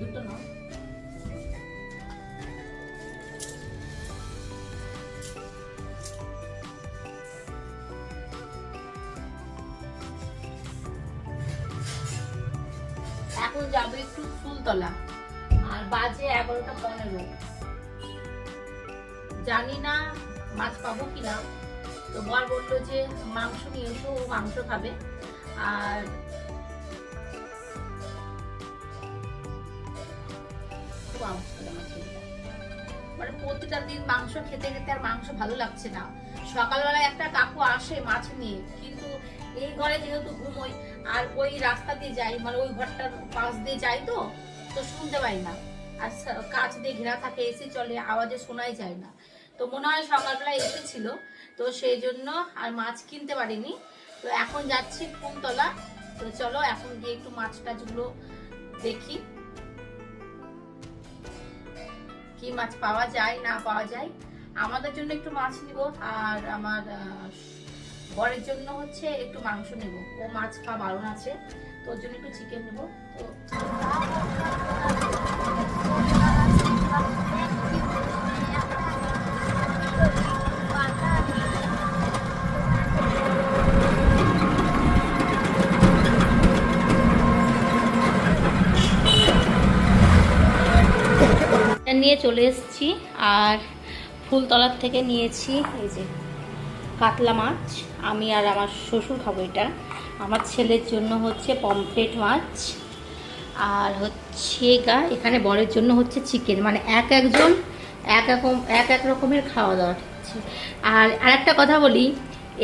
দুটো নাও। এখন যাবো একটু ফুলতলা, আর বাজে 11:15। জানি না মাছ পাবো কিনা, তো বর বললো যে মাংস নিয়ে এসো, ও মাংস খাবে। আর মানে প্রতিটা দিন মাংস খেতে খেতে আর মাংস ভালো লাগছে না। সকালবেলা একটা কাকু আসে মাছ নিয়ে, কিন্তু এই ঘরে যেহেতু ঘুমোই আর ওই রাস্তা দিয়ে যাই, মানে ওই ঘরটার পাশ দিয়ে যাই, তো শুনতে পাই না। আর কাঁচ দিয়ে ঘেরা থাকে, এসি চলে, আওয়াজে শোনাই যায় না। তো মনে হয় সকালবেলা এসেছিল, তো সেই জন্য আর মাছ কিনতে পারিনি। তো এখন যাচ্ছি ফুলতলা। তো চলো এখন গিয়ে একটু মাছ টাছগুলো দেখি, কি মাছ পাওয়া যায় না পাওয়া যায়। আমাদের জন্য একটু মাছ নিব, আর আমার বরের জন্য হচ্ছে একটু মাংস নেব। ও মাছ খাওয়া বারণ আছে, তো ওর জন্য একটু চিকেন নেব। তো নিয়ে চলে এসেছি, আর ফুলতলার থেকে নিয়েছি এই যে কাতলা মাছ। আমি আর আমার শ্বশুর খাবো এটা। আমার ছেলের জন্য হচ্ছে পমফ্রেট মাছ, আর হচ্ছে এখানে বরের জন্য হচ্ছে চিকেন। মানে একজন এক রকমের খাওয়া দাওয়া হচ্ছে। আর আরেকটা কথা বলি,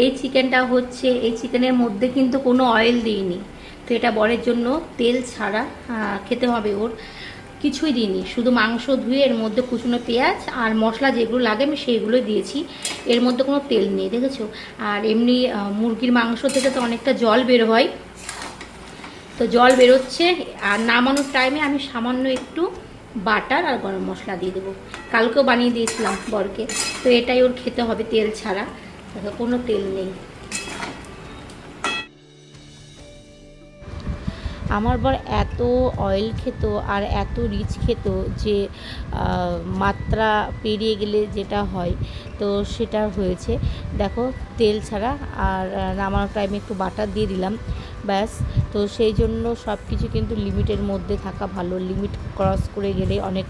এই চিকেনটা হচ্ছে, এই চিকেনের মধ্যে কিন্তু কোনো অয়েল দিইনি। তো এটা বরের জন্য তেল ছাড়া খেতে হবে। ওর কিছুই দিইনি, শুধু মাংস ধুয়ে এর মধ্যে কুচনো পেঁয়াজ আর মশলা যেগুলো লাগে আমি সেইগুলোই দিয়েছি। এর মধ্যে কোনো তেল নেই, দেখেছো। আর এমনি মুরগির মাংস থেকে তো অনেকটা জল বের হয়, তো জল বেরোচ্ছে। আর নামানোর টাইমে আমি সামান্য একটু বাটার আর গরম মশলা দিয়ে দেবো। কালকেও বানিয়ে দিয়েছিলাম বরকে। তো এটাই ওর খেতে হবে তেল ছাড়া, কোনো তেল নেই। আমার বর এত অয়েল খেত আর এত রিচ খেত যে মাত্রা পেরিয়ে গেলে যেটা হয়, তো সেটা হয়েছে। দেখো তেল ছাড়া, আর নামানোর টাইমে একটু বাটার দিয়ে দিলাম, ব্যাস। তো সেই জন্য সব কিছু কিন্তু লিমিটের মধ্যে থাকা ভালো। লিমিট ক্রস করে গেলে অনেক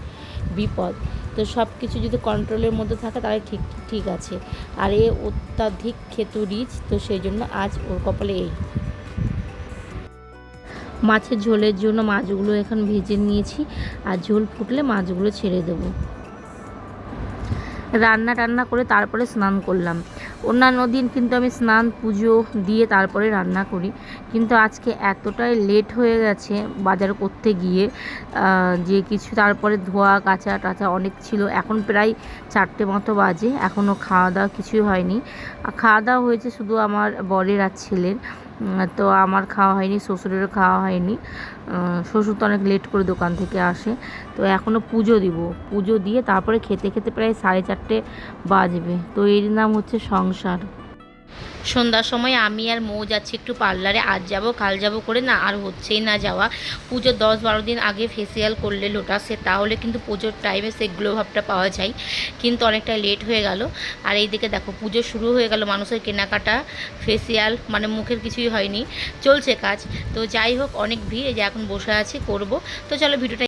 বিপদ। তো সব কিছু যদি কন্ট্রোলের মধ্যে থাকে তাহলে ঠিক আছে। আর এ অত্যাধিক খেত রিচ, তো সেই জন্য আজ ওর কপালে এই। মাছের ঝোলের জন্য মাছগুলো এখন ভেজে নিয়েছি, আর ঝোল ফুটলে মাছগুলো ছেড়ে দেবো। রান্না করে তারপরে স্নান করলাম। অন্যান্য দিন কিন্তু আমি স্নান পুজো দিয়ে তারপরে রান্না করি, কিন্তু আজকে এতটাই লেট হয়ে গেছে বাজার করতে গিয়ে যে কিছু, তারপরে ধোয়া কাচা টাচা অনেক ছিল। এখন প্রায় 4টে মতো বাজে, এখনও খাওয়া দাওয়া কিছুই হয়নি। খাওয়া দাওয়া হয়েছে শুধু আমার বরের আর ছেলের, তো আমার খাওয়া হয়নি, শ্বশুরেরও খাওয়া হয়নি। শ্বশুর তো অনেক লেট করে দোকান থেকে আসে। তো এখনও পুজো দিব, পুজো দিয়ে তারপরে খেতে খেতে প্রায় 4:30 বাজবে। তো এর নাম হচ্ছে সংসার। সন্ধ্যার সময় আমি আর মৌ যাচ্ছি একটু পার্লারে। আজ যাব কাল যাব করে না আর হচ্ছেই না যাওয়া। পুজোর 10-12 দিন আগে ফেসিয়াল করলে লোটাসে, তাহলে কিন্তু পুজোর টাইমে সেই গ্লো ভাবটা পাওয়া যায়, কিন্তু অনেকটা লেট হয়ে গেল। আর এই দিকে দেখো পুজো শুরু হয়ে গেল, মানুষের কেনাকাটা, ফেসিয়াল, মানে মুখের কিছুই হয়নি, চলছে কাজ। তো যাই হোক, অনেক ভিড়, এই যে এখন বসে আছি, করব। তো চলো ভিডিওটা